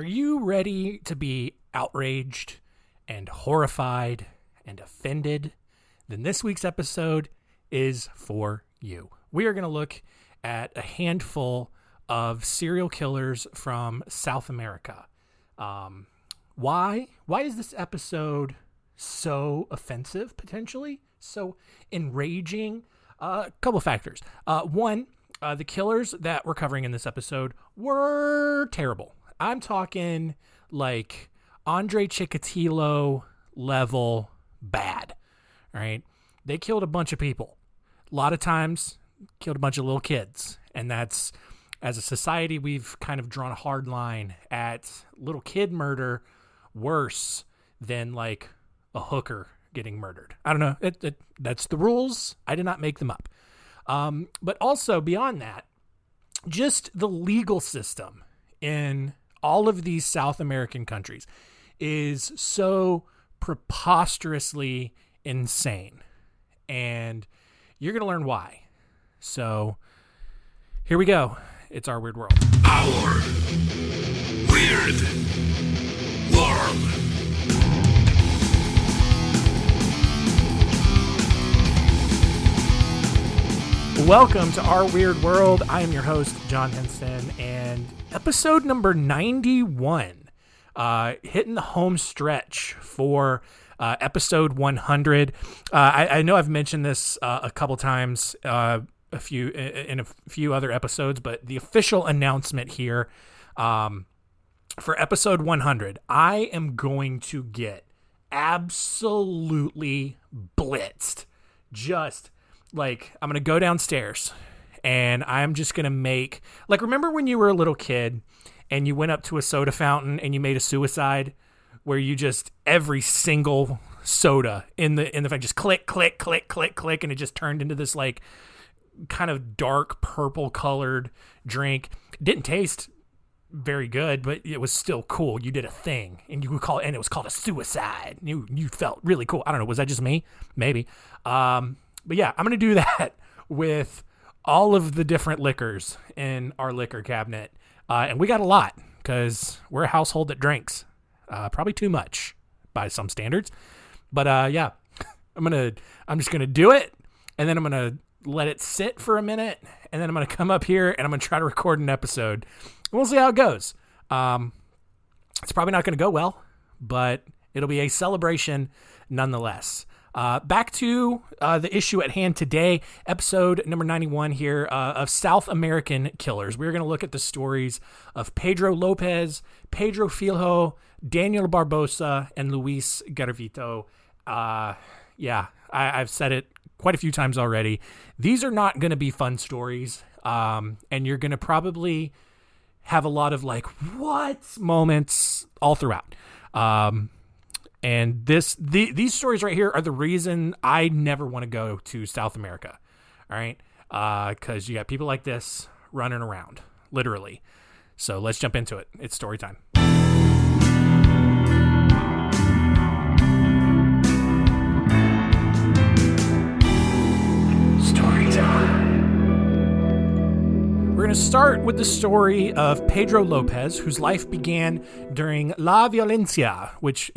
Are you ready to be outraged and horrified and offended? Then this week's episode is for you. We are going to look at a handful of serial killers from South America. Why is this episode so offensive, potentially? So enraging? A couple of factors. One, the killers that we're covering in this episode were terrible. I'm talking like Andre Chikatilo level bad. All right. They killed a bunch of people. A lot of times killed a bunch of little kids. And that's, as a society, we've kind of drawn a hard line at little kid murder worse than like a hooker getting murdered. I don't know. That's the rules. I did not make them up. But also beyond that, just the legal system in all of these South American countries is so preposterously insane. And you're going to learn why. So here we go. It's Our Weird World. Our Weird World. Welcome to Our Weird World. I am your host, John Henson, and episode number 91, hitting the home stretch for episode 100. I know I've mentioned this a couple times in a few other episodes, but the official announcement here for episode 100, I am going to get absolutely blitzed. Just like, I'm going to go downstairs and I'm just going to make, like, remember when you were a little kid and you went up to a soda fountain and you made a suicide where you just, every single soda in the fact, just click, click, click, click, click, and it just turned into this like kind of dark purple colored drink. It didn't taste very good, but it was still cool. You did a thing and you would call it, and it was called a suicide. You felt really cool. I don't know. Was that just me? Maybe. But yeah, I'm going to do that with all of the different liquors in our liquor cabinet. And we got a lot because we're a household that drinks. Probably too much by some standards. But yeah, I'm just going to do it. And then I'm going to let it sit for a minute. And then I'm going to come up here and I'm going to try to record an episode. And we'll see how it goes. It's probably not going to go well, but it'll be a celebration nonetheless. Back to the issue at hand today, episode number 91 here of South American killers. We're going to look at the stories of Pedro Lopez, Pedro Filho, Daniel Barbosa, and Luis Garavito. Yeah, I've said it quite a few times already. These are not going to be fun stories, and you're going to probably have a lot of like, what moments all throughout. And these stories right here are the reason I never want to go to South America. All right. Cause you got people like this running around, literally. So let's jump into it. It's story time. We're going to start with the story of Pedro Lopez, whose life began during La Violencia, which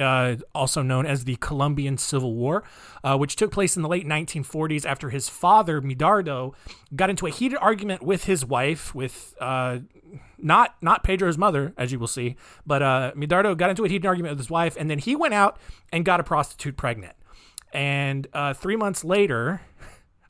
also known as the Colombian Civil War, which took place in the late 1940s after his father, Medardo, got into a heated argument with his wife, with not Pedro's mother, as you will see, but Medardo got into a heated argument with his wife, and then he went out and got a prostitute pregnant. And 3 months later,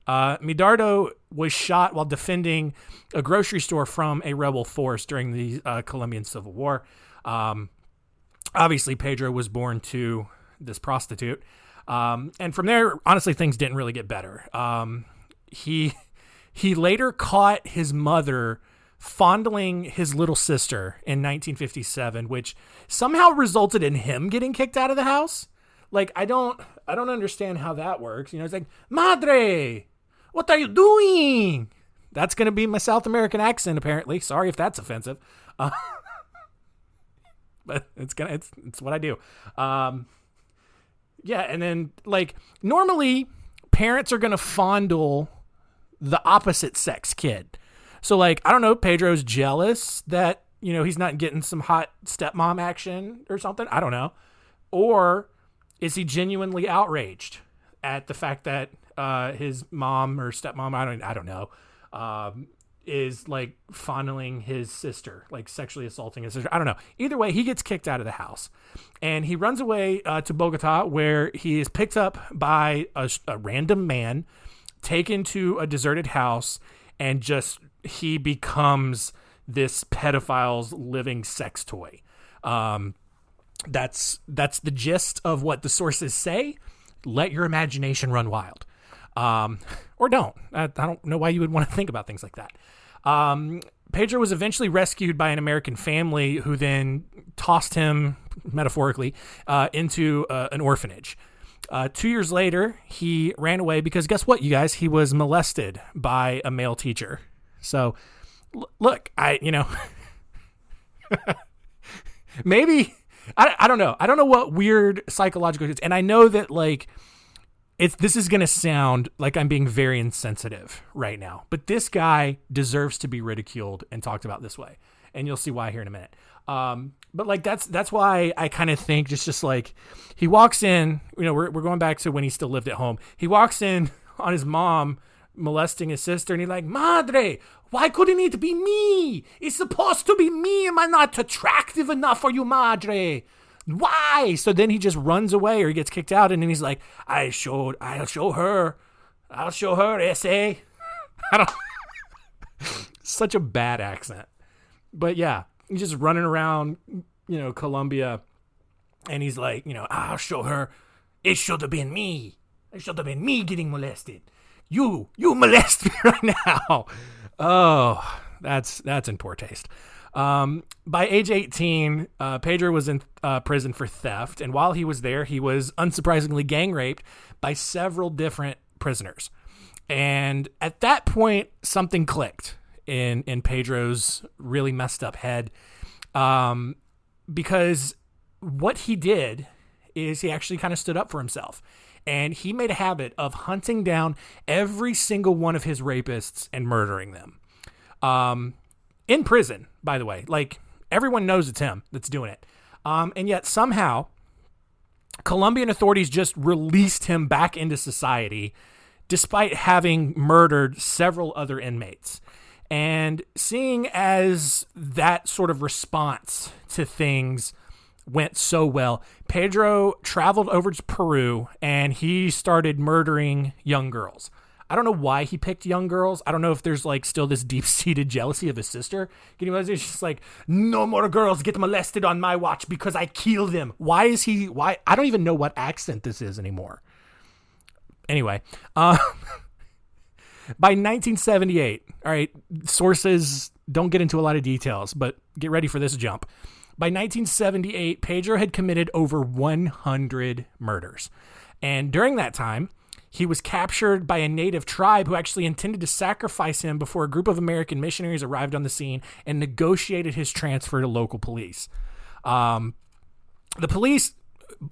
Medardo was shot while defending a grocery store from a rebel force during the Colombian Civil War. Obviously, Pedro was born to this prostitute. And from there, honestly, things didn't really get better. He later caught his mother fondling his little sister in 1957, which somehow resulted in him getting kicked out of the house. Like, I don't understand how that works. You know, it's like, Madre, what are you doing? That's going to be my South American accent, apparently. Sorry if that's offensive. But it's what I do. Yeah. And then like normally parents are going to fondle the opposite sex kid. So like, I don't know, Pedro's jealous that, he's not getting some hot stepmom action or something. I don't know. Or is he genuinely outraged at the fact that his mom or stepmom, I don't know, is like fondling his sister, like sexually assaulting his sister. I don't know. Either way, he gets kicked out of the house and he runs away to Bogota, where he is picked up by a random man, taken to a deserted house, and he becomes this pedophile's living sex toy. That's the gist of what the sources say. Let your imagination run wild. Or don't. I don't know why you would want to think about things like that. Pedro was eventually rescued by an American family who then tossed him, metaphorically, into an orphanage. 2 years later, he ran away because guess what, you guys? He was molested by a male teacher. So, look, maybe, I don't know. I don't know what weird psychological, and I know that like, this is going to sound like I'm being very insensitive right now, but this guy deserves to be ridiculed and talked about this way. And you'll see why here in a minute. But like, that's why I kind of think just like he walks in, we're going back to when he still lived at home. He walks in on his mom molesting his sister and he's like, Madre, why couldn't it be me? It's supposed to be me. Am I not attractive enough for you, Madre? Why? So then he just runs away or he gets kicked out and then he's like, I'll show her, essay. I don't, such a bad accent. But yeah, he's just running around, Colombia and he's like, I'll show her. It should have been me. It should have been me getting molested. You molest me right now. Oh, that's in poor taste. By age 18, Pedro was in prison for theft, and while he was there, he was unsurprisingly gang raped by several different prisoners. And at that point, something clicked in Pedro's really messed up head, because what he did is he actually kind of stood up for himself, and he made a habit of hunting down every single one of his rapists and murdering them. In prison, by the way, like everyone knows it's him that's doing it. And yet somehow Colombian authorities just released him back into society despite having murdered several other inmates. And seeing as that sort of response to things went so well, Pedro traveled over to Peru and he started murdering young girls. I don't know why he picked young girls. I don't know if there's like still this deep-seated jealousy of his sister. Can you imagine? It's just like, no more girls get molested on my watch because I kill them. Why? I don't even know what accent this is anymore. Anyway, by 1978, all right, sources don't get into a lot of details, but get ready for this jump. By 1978, Pedro had committed over 100 murders. And during that time, he was captured by a native tribe who actually intended to sacrifice him before a group of American missionaries arrived on the scene and negotiated his transfer to local police. The police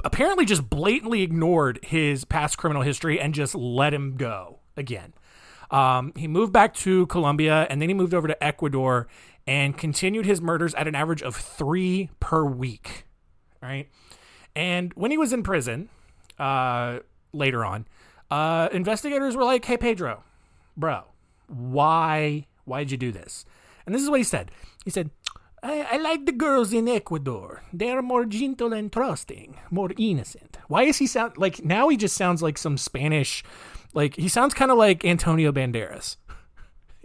apparently just blatantly ignored his past criminal history and just let him go again. He moved back to Colombia and then he moved over to Ecuador and continued his murders at an average of 3 per week. Right. And when he was in prison, later on, investigators were like, hey, Pedro, bro, why did you do this? And this is what he said. He said, I like the girls in Ecuador. They're more gentle and trusting, more innocent. Why does he sound like, now he just sounds like some Spanish, like he sounds kind of like Antonio Banderas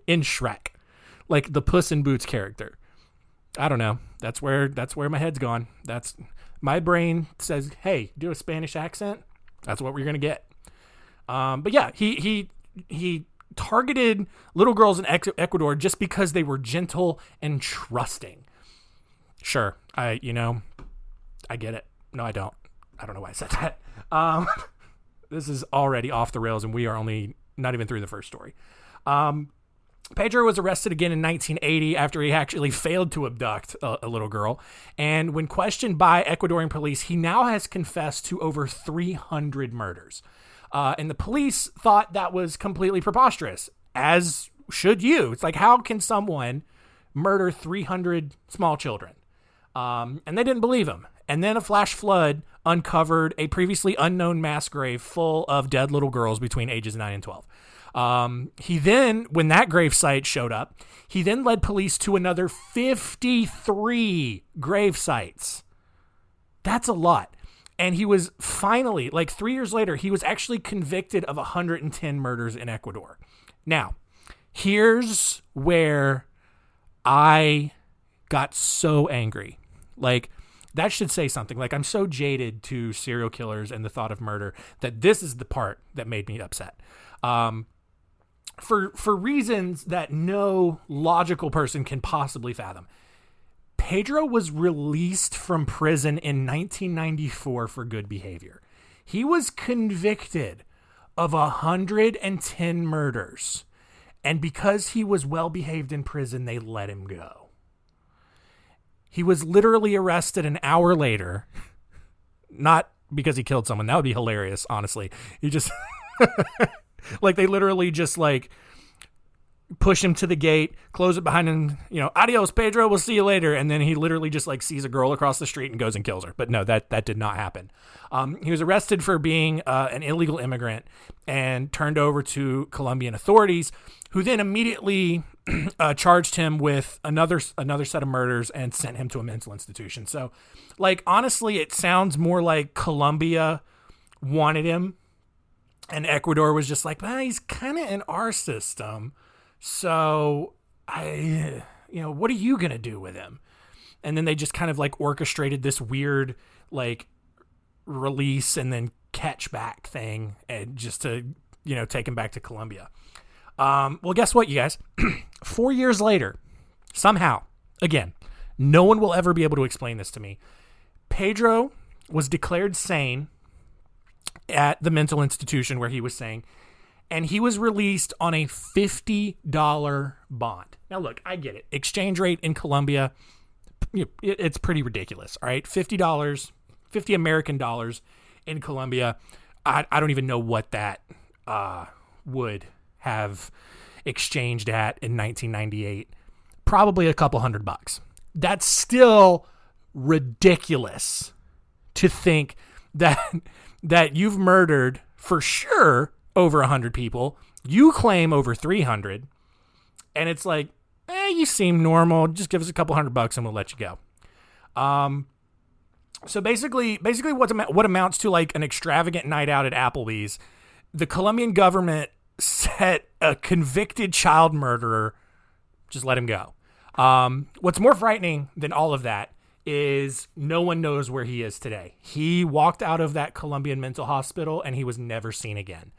in Shrek, like the Puss in Boots character. I don't know. That's where my head's gone. That's my brain says, hey, do a Spanish accent. That's what we're going to get. But yeah, he targeted little girls in Ecuador just because they were gentle and trusting. Sure. I get it. No, I don't. I don't know why I said that. This is already off the rails and we are only not even through the first story. Pedro was arrested again in 1980 after he actually failed to abduct a little girl. And when questioned by Ecuadorian police, he now has confessed to over 300 murders. And the police thought that was completely preposterous, as should you. It's like, how can someone murder 300 small children. And they didn't believe him. And then a flash flood uncovered a previously unknown mass grave full of dead little girls between ages 9 and 12. He then, when that grave site showed up, he then led police to another 53 grave sites. That's a lot. And he was finally, like 3 years later, he was actually convicted of 110 murders in Ecuador. Now, here's where I got so angry. Like, that should say something. Like, I'm so jaded to serial killers and the thought of murder that this is the part that made me upset. For reasons that no logical person can possibly fathom. Pedro was released from prison in 1994 for good behavior. He was convicted of 110 murders. And because he was well behaved in prison, they let him go. He was literally arrested an hour later. Not because he killed someone. That would be hilarious, honestly. He just... like, they literally just, like, push him to the gate, close it behind him, adios, Pedro, we'll see you later. And then he literally just, like, sees a girl across the street and goes and kills her. But no, that did not happen. He was arrested for being an illegal immigrant and turned over to Colombian authorities, who then immediately charged him with another set of murders and sent him to a mental institution. So, like, honestly, it sounds more like Colombia wanted him, and Ecuador was just like, well, he's kind of in our system. So, what are you going to do with him? And then they just kind of like orchestrated this weird, like, release and then catch back thing, and just to, take him back to Colombia. Well, guess what, you guys? 4 years later, somehow, again, no one will ever be able to explain this to me. Pedro was declared sane at the mental institution where he was staying, and he was released on a $50 bond. Now, look, I get it. Exchange rate in Colombia, it's pretty ridiculous, all right? $50, 50 American dollars in Colombia. I don't even know what that would have exchanged at in 1998. Probably a couple $100. That's still ridiculous to think that you've murdered for sure over 100 people. You claim over 300, and it's like, you seem normal. Just give us a couple $100 and we'll let you go. So basically what amounts to like an extravagant night out at Applebee's, the Colombian government set a convicted child murderer, just let him go. What's more frightening than all of that is no one knows where he is today. He walked out of that Colombian mental hospital and he was never seen again.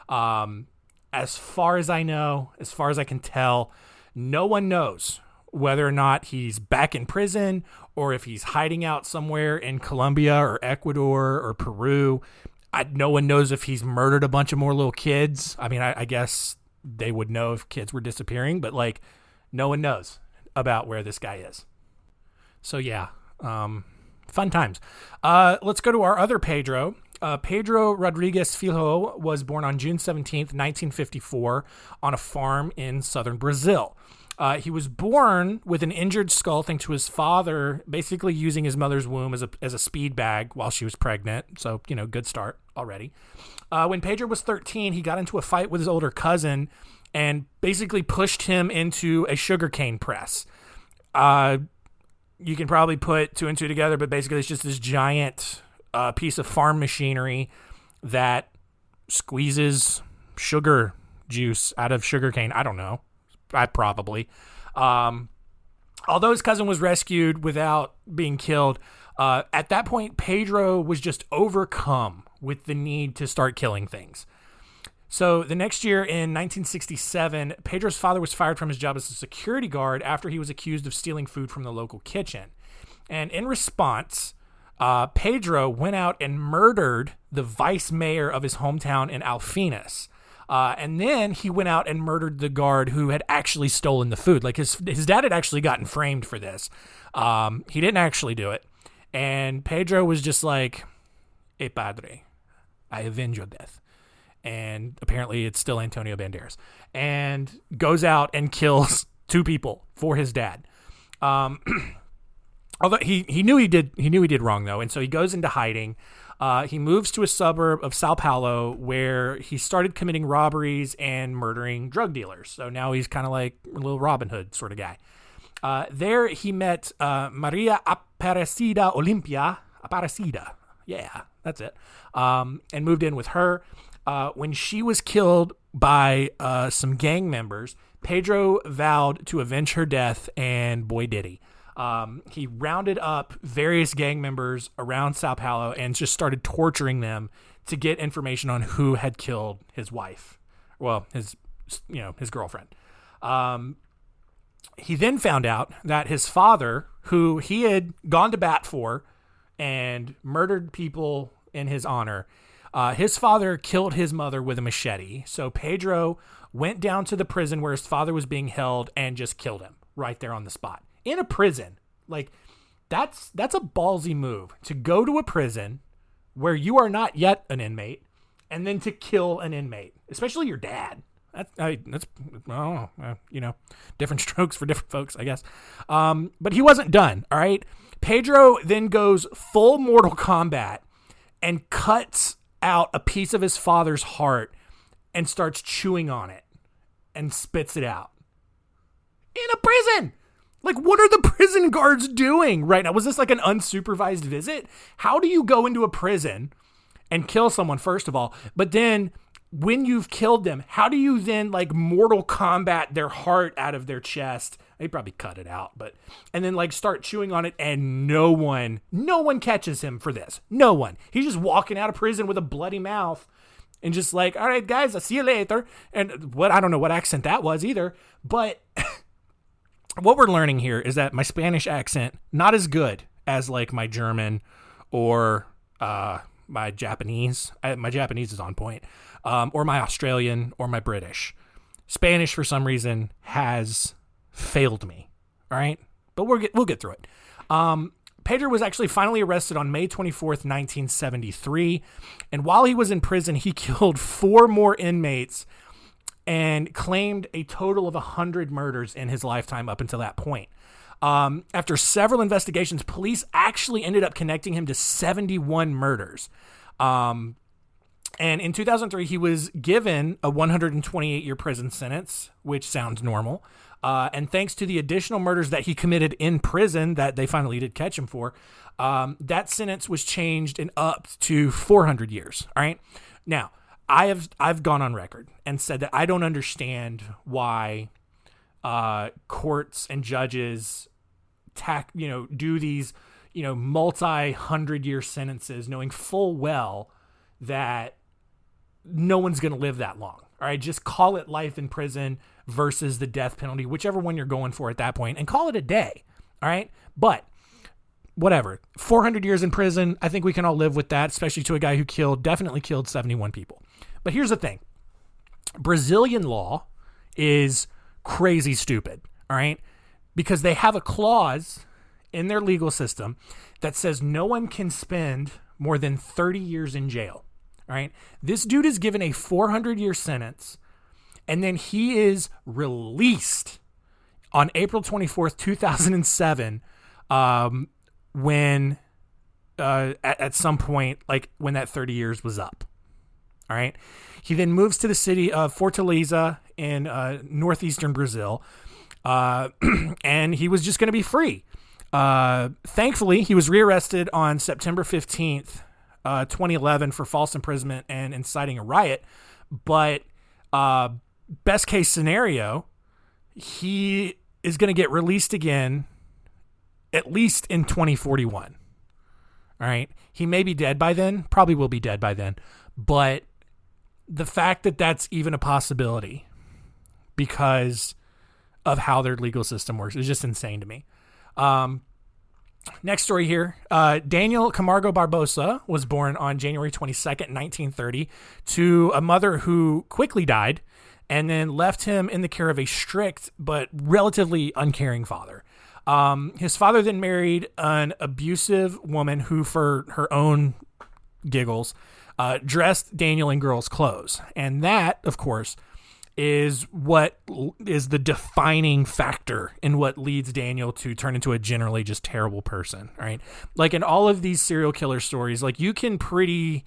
As far as I know, as far as I can tell, no one knows whether or not he's back in prison or if he's hiding out somewhere in Colombia or Ecuador or Peru. No one knows if he's murdered a bunch of more little kids. I mean, I guess they would know if kids were disappearing, but like no one knows about where this guy is. So yeah, fun times. Let's go to our other Pedro. Pedro Rodriguez Filho was born on June 17th, 1954 on a farm in southern Brazil. He was born with an injured skull thanks to his father basically using his mother's womb as a speed bag while she was pregnant. So, good start already. When Pedro was 13, he got into a fight with his older cousin and basically pushed him into a sugarcane press. You can probably put two and two together, but basically it's just this giant piece of farm machinery that squeezes sugar juice out of sugarcane. I don't know. Probably. Although his cousin was rescued without being killed, at that point, Pedro was just overcome with the need to start killing things. So the next year in 1967, Pedro's father was fired from his job as a security guard after he was accused of stealing food from the local kitchen. And in response, Pedro went out and murdered the vice mayor of his hometown in Alfenas. And then he went out and murdered the guard who had actually stolen the food. Like his dad had actually gotten framed for this. He didn't actually do it. And Pedro was just like, "Hey, padre, I avenge your death." And apparently it's still Antonio Banderas. And goes out and kills two people for his dad. Although he knew he did wrong though, and so he goes into hiding. He moves to a suburb of Sao Paulo where he started committing robberies and murdering drug dealers. So now he's kind of like a little Robin Hood sort of guy. There he met Maria Aparecida Olimpia. Aparecida. Yeah, that's it. And moved in with her. When she was killed by some gang members, Pedro vowed to avenge her death, and boy did he. He rounded up various gang members around Sao Paulo and just started torturing them to get information on who had killed his wife. Well, his girlfriend. He then found out that his father, who he had gone to bat for and murdered people in his honor, his father killed his mother with a machete. So Pedro went down to the prison where his father was being held and just killed him right there on the spot. In a prison. Like, that's a ballsy move, to go to a prison where you are not yet an inmate and then to kill an inmate, especially your dad. That's different strokes for different folks, I guess. But he wasn't done. All right. Pedro then goes full Mortal Kombat and cuts out a piece of his father's heart and starts chewing on it and spits it out in a prison. Like, what are the prison guards doing right now? Was this like an unsupervised visit? How do you go into a prison and kill someone, first of all? But then when you've killed them, how do you then like Mortal Kombat their heart out of their chest? They probably cut it out, and then like start chewing on it, and no one catches him for this. No one. He's just walking out of prison with a bloody mouth and just like, all right, guys, I'll see you later. And I don't know what accent that was either, but what we're learning here is that my Spanish accent, not as good as like my German or my Japanese. My Japanese is on point. Or my Australian or my British. Spanish, for some reason, has failed me. All right? But we'll get through it. Pedro was actually finally arrested on May 24th, 1973. And while he was in prison, he killed 4 more inmates and claimed a total of 100 murders in his lifetime up until that point. After several investigations, police actually ended up connecting him to 71 murders. And in 2003, he was given a 128-year prison sentence, which sounds normal. And thanks to the additional murders that he committed in prison that they finally did catch him for, that sentence was changed and up to 400 years. All right. Now, I've gone on record and said that I don't understand why courts and judges do these multi-100-year sentences, knowing full well that no one's going to live that long. All right, just call it life in prison versus the death penalty, whichever one you're going for at that point, and call it a day. All right, but whatever, 400 years in prison, I think we can all live with that, especially to a guy who definitely killed 71 people. But here's the thing. Brazilian law is crazy stupid, all right? Because they have a clause in their legal system that says no one can spend more than 30 years in jail, all right? This dude is given a 400-year sentence, and then he is released on April 24th, 2007, when at some point, like when that 30 years was up. All right. He then moves to the city of Fortaleza in northeastern Brazil, and he was just going to be free. Thankfully, he was rearrested on September 15th, 2011 for false imprisonment and inciting a riot. But best case scenario, he is going to get released again, at least in 2041. All right. He may be dead by then, probably will be dead by then, but the fact that that's even a possibility because of how their legal system works is just insane to me. Next story here. Daniel Camargo Barbosa was born on January 22nd, 1930 to a mother who quickly died and then left him in the care of a strict but relatively uncaring father. His father then married an abusive woman who, for her own giggles, dressed Daniel in girls' clothes. And that, of course, is what is the defining factor in what leads Daniel to turn into a generally just terrible person, right? Like in all of these serial killer stories, like you can pretty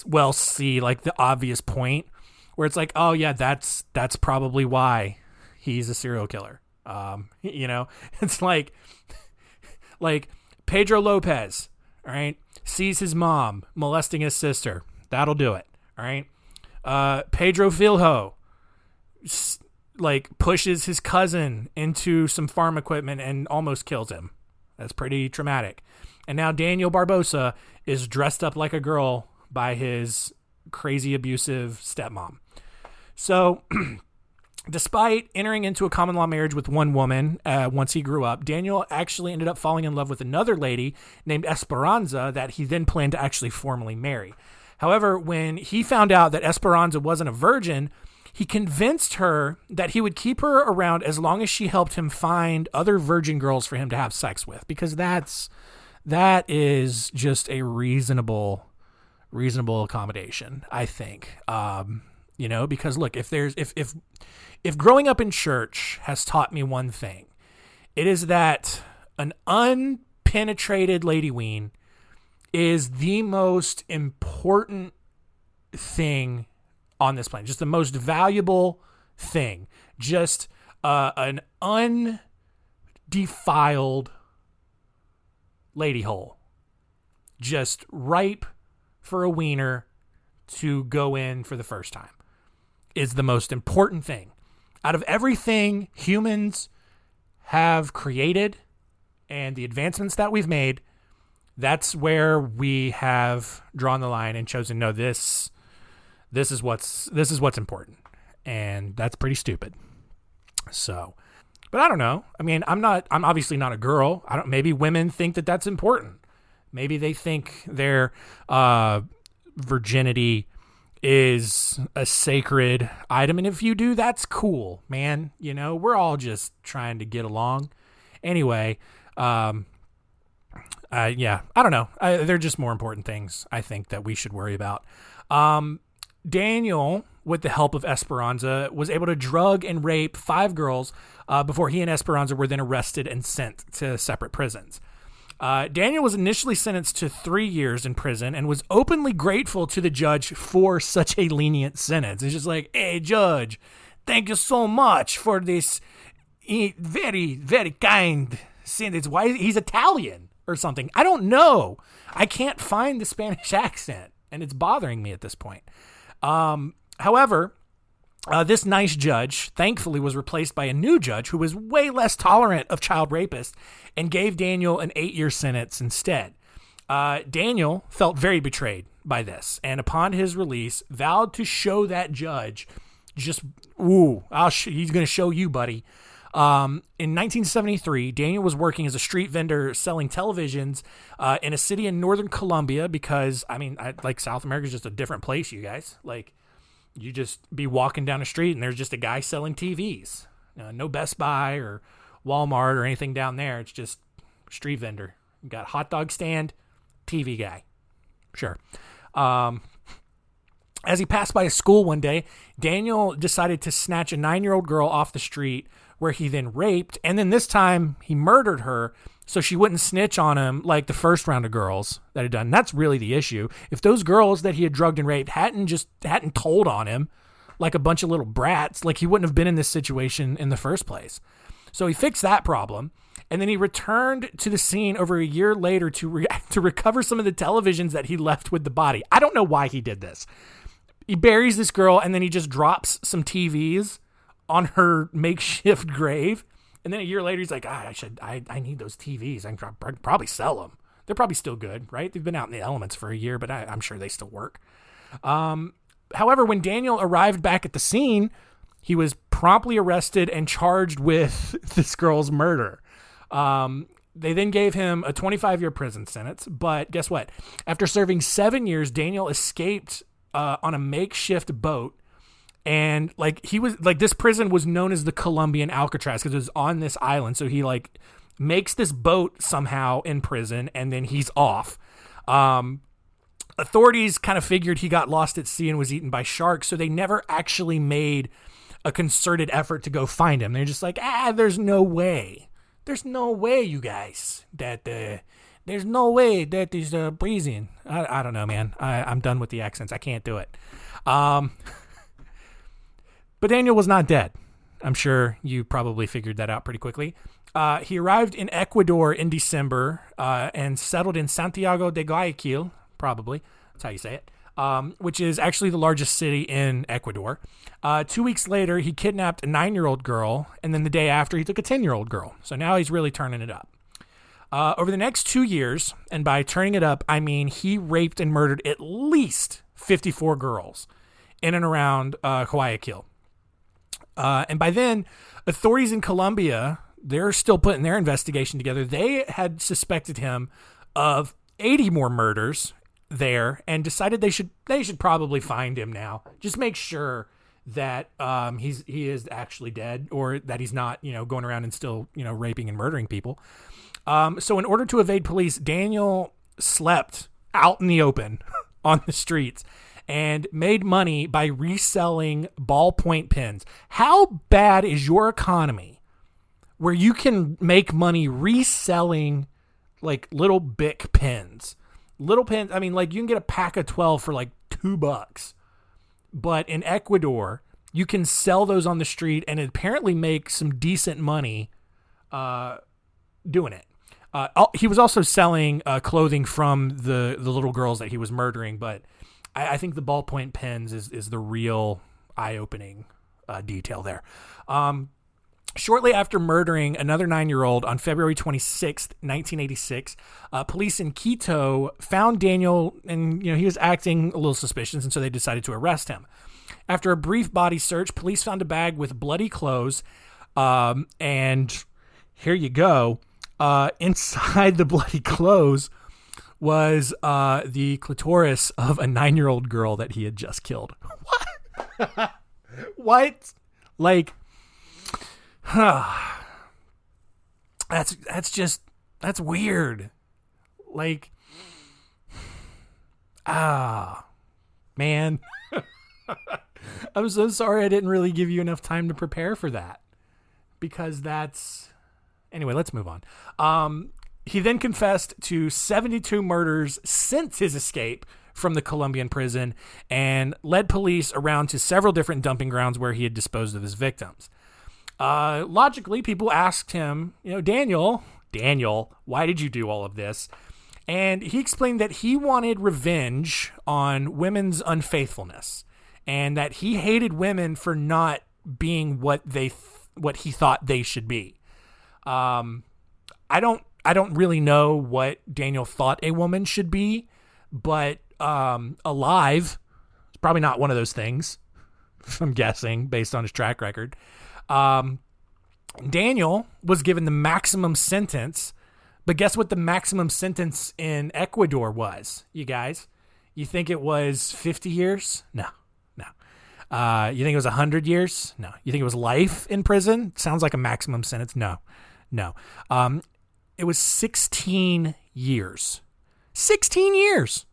well see like the obvious point where it's like, oh yeah, that's probably why he's a serial killer. It's like Pedro Lopez, all right, sees his mom molesting his sister. That'll do it, all right? Pedro Filho, like, pushes his cousin into some farm equipment and almost kills him. That's pretty traumatic. And now Daniel Barbosa is dressed up like a girl by his crazy abusive stepmom. So despite entering into a common law marriage with one woman once he grew up, Daniel actually ended up falling in love with another lady named Esperanza that he then planned to actually formally marry. However, when he found out that Esperanza wasn't a virgin, he convinced her that he would keep her around as long as she helped him find other virgin girls for him to have sex with, because that is just a reasonable accommodation, I think. Because look, if growing up in church has taught me one thing, it is that an unpenetrated lady ween is the most important thing on this planet, just the most valuable thing, just an undefiled lady hole, just ripe for a wiener to go in for the first time, is the most important thing. Out of everything humans have created and the advancements that we've made, that's where we have drawn the line and chosen, no, this is what's important. And that's pretty stupid. So, but I don't know. I mean, I'm obviously not a girl. Maybe women think that that's important. Maybe they think their virginity is a sacred item. And if you do, that's cool, man. We're all just trying to get along. Anyway, I don't know. They're just more important things, I think, that we should worry about. Daniel, with the help of Esperanza, was able to drug and rape 5 girls before he and Esperanza were then arrested and sent to separate prisons. Daniel was initially sentenced to 3 years in prison and was openly grateful to the judge for such a lenient sentence. It's just like, hey, judge, thank you so much for this very, very kind sentence. Why? He's Italian or something. I don't know. I can't find the Spanish accent, and it's bothering me at this point. However, this nice judge, thankfully, was replaced by a new judge who was way less tolerant of child rapists and gave Daniel an 8-year sentence instead. Daniel felt very betrayed by this, and upon his release, vowed to show that judge just, he's going to show you, buddy. In 1973, Daniel was working as a street vendor selling televisions in a city in northern Colombia because, South America is just a different place, you guys. Like, you just be walking down the street and there's just a guy selling TVs. No Best Buy or Walmart or anything down there. It's just street vendor. You got hot dog stand, TV guy. Sure. As he passed by a school one day, Daniel decided to snatch a 9-year-old girl off the street, where he then raped, and then this time he murdered her so she wouldn't snitch on him like the first round of girls that had done. And that's really the issue. If those girls that he had drugged and raped hadn't told on him like a bunch of little brats, like he wouldn't have been in this situation in the first place. So he fixed that problem, and then he returned to the scene over a year later to recover some of the televisions that he left with the body. I don't know why he did this. He buries this girl, and then he just drops some TVs on her makeshift grave. And then a year later, he's like, I need those TVs. I can probably sell them. They're probably still good, right? They've been out in the elements for a year, but I'm sure they still work. However, when Daniel arrived back at the scene, he was promptly arrested and charged with this girl's murder. They then gave him a 25-year prison sentence. But guess what? After serving 7 years, Daniel escaped on a makeshift boat. And this prison was known as the Colombian Alcatraz because it was on this island. So he makes this boat somehow in prison, and then he's off. Authorities kind of figured he got lost at sea and was eaten by sharks, so they never actually made a concerted effort to go find him. They're just like, there's no way. There's no way, you guys, that there's no way that he's breathing. I don't know, man. I'm done with the accents. I can't do it. But Daniel was not dead. I'm sure you probably figured that out pretty quickly. He arrived in Ecuador in December and settled in Santiago de Guayaquil, probably. That's how you say it, which is actually the largest city in Ecuador. 2 weeks later, he kidnapped a 9-year-old girl, and then the day after, he took a 10-year-old girl. So now he's really turning it up. Over the next 2 years, and by turning it up, I mean he raped and murdered at least 54 girls in and around Guayaquil. And by then, authorities in Colombia, they're still putting their investigation together. They had suspected him of 80 more murders there and decided they should probably find him now. Just make sure that he is actually dead, or that he's not, going around and still, raping and murdering people. So in order to evade police, Daniel slept out in the open on the streets and made money by reselling ballpoint pens. How bad is your economy where you can make money reselling like little Bic pens? Little pens, I mean, like you can get a pack of 12 for like $2. But in Ecuador, you can sell those on the street and apparently make some decent money doing it. He was also selling clothing from the little girls that he was murdering, but I think the ballpoint pens is the real eye-opening detail there. Shortly after murdering another 9-year-old on February 26th, 1986, police in Quito found Daniel, and he was acting a little suspicious, and so they decided to arrest him. After a brief body search, police found a bag with bloody clothes, and here you go. Inside the bloody clothes was the clitoris of a 9-year-old girl that he had just killed. What? What? Like, that's weird. Like, man. I'm so sorry I didn't really give you enough time to prepare for that, because anyway, let's move on. He then confessed to 72 murders since his escape from the Colombian prison and led police around to several different dumping grounds where he had disposed of his victims. Logically, people asked him, Daniel, why did you do all of this? And he explained that he wanted revenge on women's unfaithfulness and that he hated women for not being what he thought they should be. I don't really know what Daniel thought a woman should be, but alive is probably not one of those things, I'm guessing, based on his track record. Daniel was given the maximum sentence, but guess what the maximum sentence in Ecuador was, you guys? You think it was 50 years? No. You think it was 100 years? No. You think it was life in prison? Sounds like a maximum sentence. No. It was 16 years. 16 years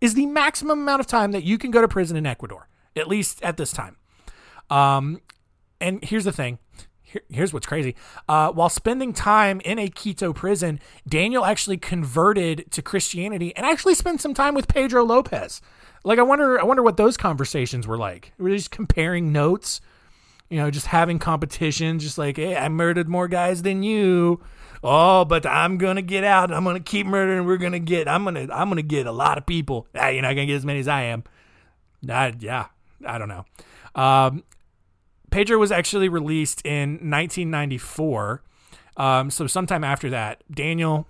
is the maximum amount of time that you can go to prison in Ecuador, at least at this time. And here's the thing. Here's what's crazy. While spending time in a Quito prison, Daniel actually converted to Christianity and actually spent some time with Pedro Lopez. Like, I wonder what those conversations were like. Were they just comparing notes? Just having competition, just like, hey, I murdered more guys than you. Oh, but I'm going to get out. I'm going to keep murdering. I'm going to get a lot of people. You're not going to get as many as I am. I don't know. Pedro was actually released in 1994. So sometime after that, Daniel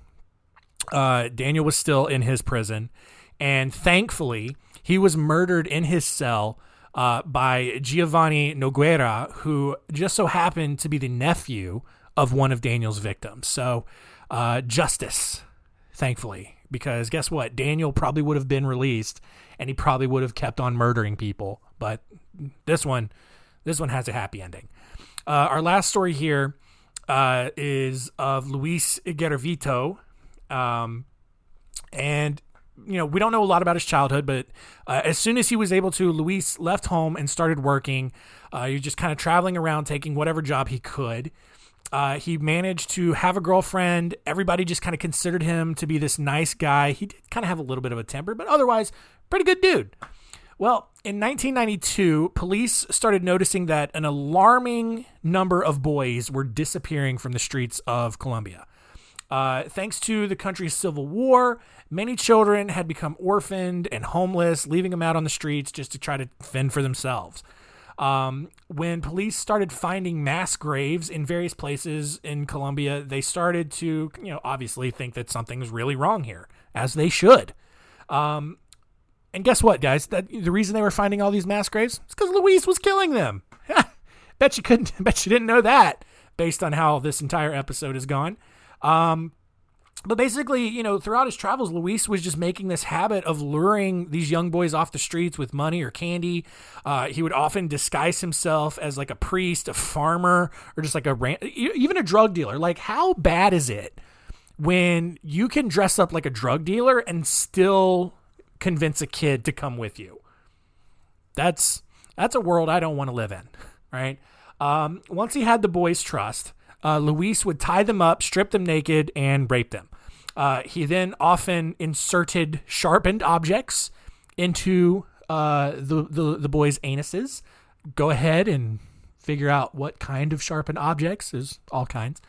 was still in his prison, and thankfully he was murdered in his cell by Giovanni Nogueira, who just so happened to be the nephew of one of Daniel's victims. So justice, thankfully, because guess what? Daniel probably would have been released and he probably would have kept on murdering people. But this one has a happy ending. Our last story here is of Luis Garavito. And we don't know a lot about his childhood, but as soon as he was able to, Luis left home and started working. He was just kind of traveling around, taking whatever job he could. He managed to have a girlfriend. Everybody just kind of considered him to be this nice guy. He did kind of have a little bit of a temper, but otherwise, pretty good dude. Well, in 1992, police started noticing that an alarming number of boys were disappearing from the streets of Colombia. Thanks to the country's civil war, many children had become orphaned and homeless, leaving them out on the streets just to try to fend for themselves. When police started finding mass graves in various places in Colombia, they started to, obviously think that something's really wrong here, as they should. And guess what, guys? The reason they were finding all these mass graves is because Luis was killing them. Bet you didn't know that, based on how this entire episode has gone. But basically, throughout his travels, Luis was just making this habit of luring these young boys off the streets with money or candy. He would often disguise himself as like a priest, a farmer, or just like even a drug dealer. Like, how bad is it when you can dress up like a drug dealer and still convince a kid to come with you? That's a world I don't want to live in, right? Once he had the boys' trust, Luis would tie them up, strip them naked, and rape them. He then often inserted sharpened objects into the boys' anuses. Go ahead and figure out what kind of sharpened objects. There's all kinds.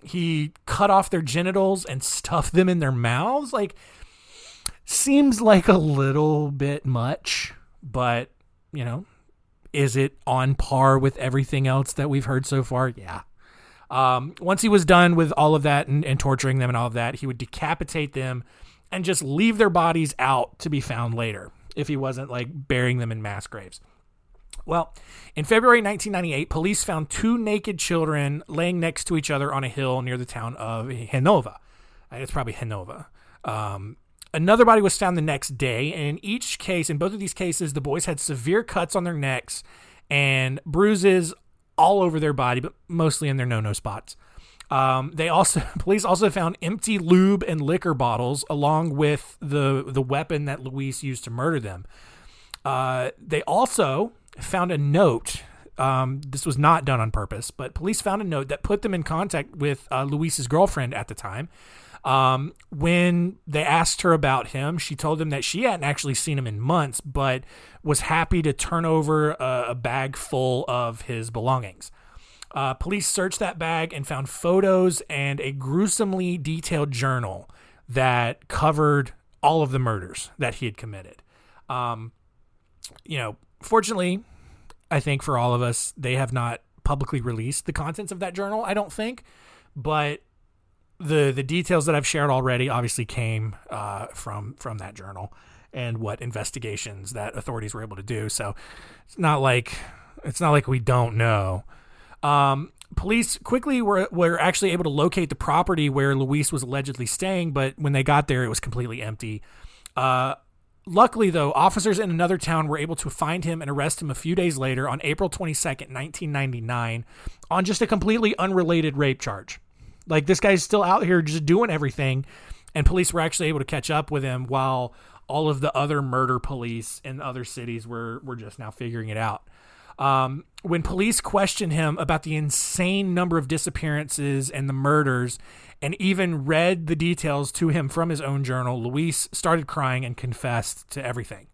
He cut off their genitals and stuffed them in their mouths. Like, seems like a little bit much, but, is it on par with everything else that we've heard so far? Yeah. Once he was done with all of that and torturing them and all of that, he would decapitate them and just leave their bodies out to be found later if he wasn't like burying them in mass graves. Well, in February 1998, police found 2 naked children laying next to each other on a hill near the town of Genova. It's probably Genova. Another body was found the next day, and in both of these cases, the boys had severe cuts on their necks and bruises all over their body, but mostly in their no-no spots. Police also found empty lube and liquor bottles along with the weapon that Luis used to murder them. They also found a note. This was not done on purpose, but police found a note that put them in contact with Luis's girlfriend at the time. When they asked her about him, she told them that she hadn't actually seen him in months, but was happy to turn over a bag full of his belongings. Police searched that bag and found photos and a gruesomely detailed journal that covered all of the murders that he had committed. Fortunately, I think for all of us, they have not publicly released the contents of that journal, I don't think, but the details that I've shared already obviously came from that journal and what investigations that authorities were able to do. So it's not like we don't know. Police quickly were actually able to locate the property where Luis was allegedly staying, but when they got there, it was completely empty. Luckily, though, officers in another town were able to find him and arrest him a few days later on April 22nd, 1999, on just a completely unrelated rape charge. Like, this guy's still out here just doing everything, and police were actually able to catch up with him while all of the other murder police in other cities were just now figuring it out. When police questioned him about the insane number of disappearances and the murders, and even read the details to him from his own journal, Luis started crying and confessed to everything.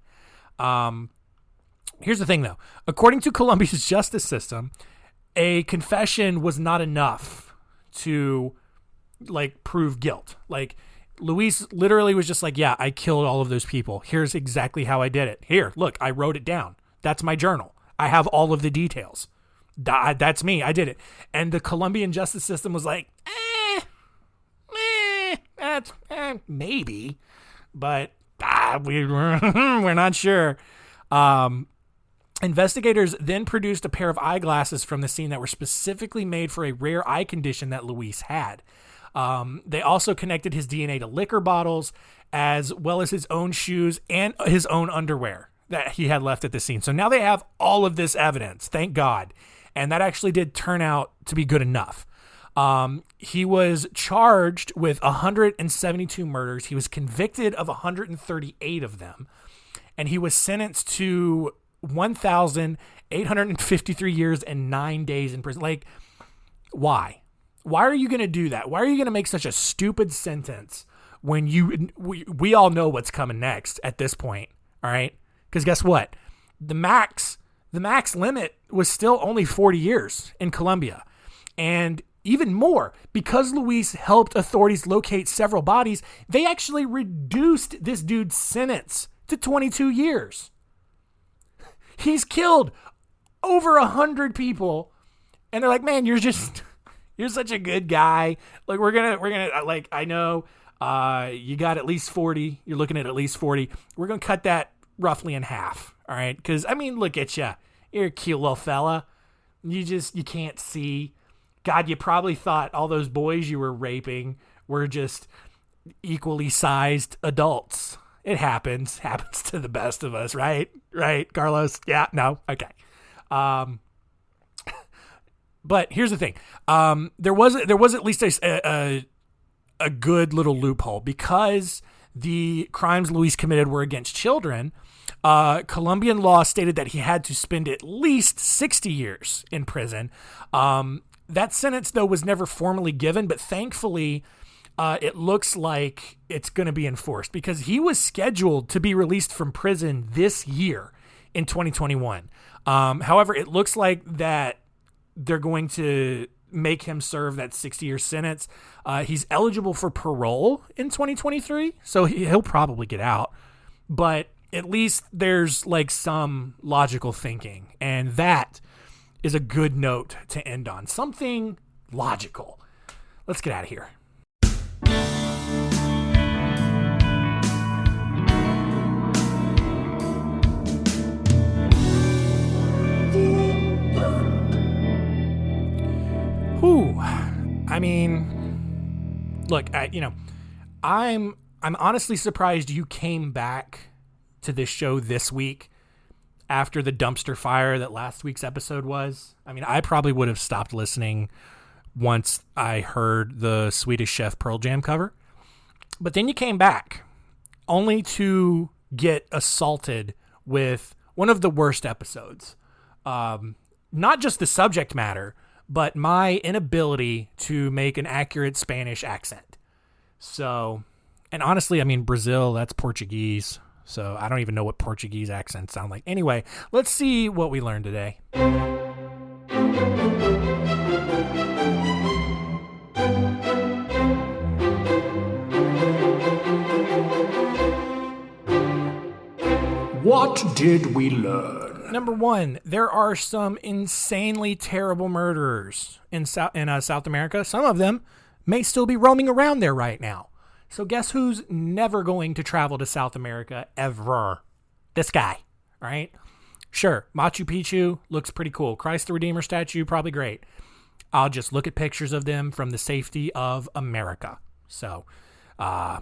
Here's the thing, though. According to Colombia's justice system, a confession was not enough to prove guilt. Like, Luis literally was just like, yeah, I killed all of those people. Here's exactly how I did it. Here, look, I wrote it down. That's my journal. I have all of the details. That's me. I did it. And the Colombian justice system was like, that's maybe, but we're not sure. Investigators then produced a pair of eyeglasses from the scene that were specifically made for a rare eye condition that Luis had. They also connected his DNA to liquor bottles, as well as his own shoes and his own underwear that he had left at the scene. So now they have all of this evidence, thank God. And that actually did turn out to be good enough. He was charged with 172 murders. He was convicted of 138 of them. And he was sentenced to 1,853 years and 9 days in prison. Like, why? Why are you going to do that? Why are you going to make such a stupid sentence when we all know what's coming next at this point, all right? Because guess what? The max limit was still only 40 years in Colombia. And even more, because Luis helped authorities locate several bodies, they actually reduced this dude's sentence to 22 years. He's killed over 100 people, and they're like, man, you're such a good guy. Like, we're gonna like, I know you got at least 40. You're looking at least 40. We're gonna cut that roughly in half. All right, because I mean, look at you. You're a cute little fella. You can't see. God, you probably thought all those boys you were raping were just equally sized adults. It happens to the best of us, right? Right, Carlos? Yeah, no, okay. But here's the thing. There was at least a good little loophole because the crimes Luis committed were against children. Colombian law stated that he had to spend at least 60 years in prison. That sentence, though, was never formally given, but thankfully, it looks like it's going to be enforced because he was scheduled to be released from prison this year in 2021. However, it looks like that they're going to make him serve that 60-year sentence. He's eligible for parole in 2023, so he'll probably get out. But at least there's like some logical thinking, and that is a good note to end on. Something logical. Let's get out of here. Whew. I mean, look, I'm honestly surprised you came back to this show this week after the dumpster fire that last week's episode was. I mean, I probably would have stopped listening once I heard the Swedish Chef Pearl Jam cover. But then you came back only to get assaulted with one of the worst episodes. Not just the subject matter, but my inability to make an accurate Spanish accent. So, and honestly, I mean, Brazil, that's Portuguese. So I don't even know what Portuguese accents sound like. Anyway, let's see what we learned today. What did we learn? Number one, there are some insanely terrible murderers in South America. Some of them may still be roaming around there right now. So guess who's never going to travel to South America ever? This guy, all right? Sure, Machu Picchu looks pretty cool. Christ the Redeemer statue, probably great. I'll just look at pictures of them from the safety of America. So, yeah,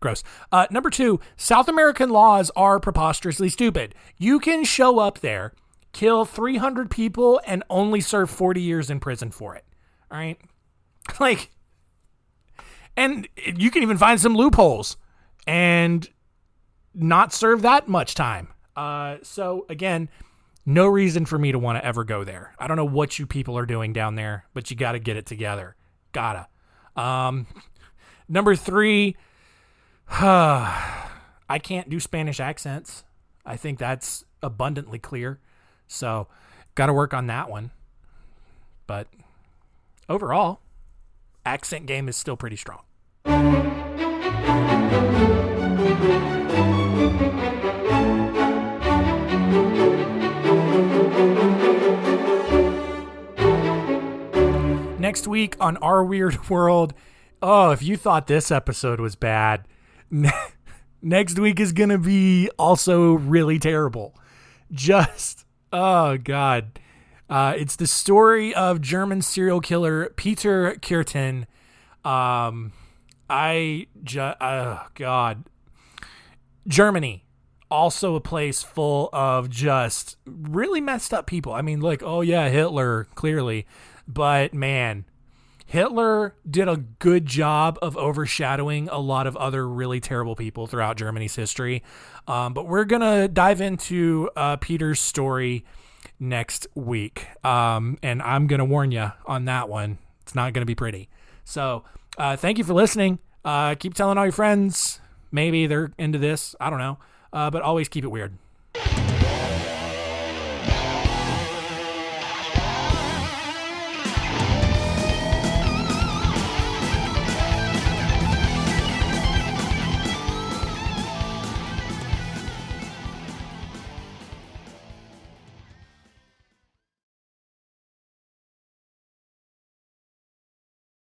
gross. Number two, South American laws are preposterously stupid. You can show up there, kill 300 people, and only serve 40 years in prison for it. All right? Like, and you can even find some loopholes and not serve that much time. So, again, no reason for me to want to ever go there. I don't know what you people are doing down there, but you got to get it together. Gotta. Number three, I can't do Spanish accents. I think that's abundantly clear. So, got to work on that one. But overall, accent game is still pretty strong. Next week on Our Weird World, if you thought this episode was bad, next week is going to be also really terrible. Oh God. It's the story of German serial killer Peter Kürten. God. Germany, also a place full of just really messed up people. I mean, like, oh yeah, Hitler, clearly. But man, Hitler did a good job of overshadowing a lot of other really terrible people throughout Germany's history. But we're going to dive into Peter's story next week. And I'm going to warn you on that one. It's not going to be pretty. So thank you for listening. Keep telling all your friends. Maybe they're into this. I don't know. But always keep it weird.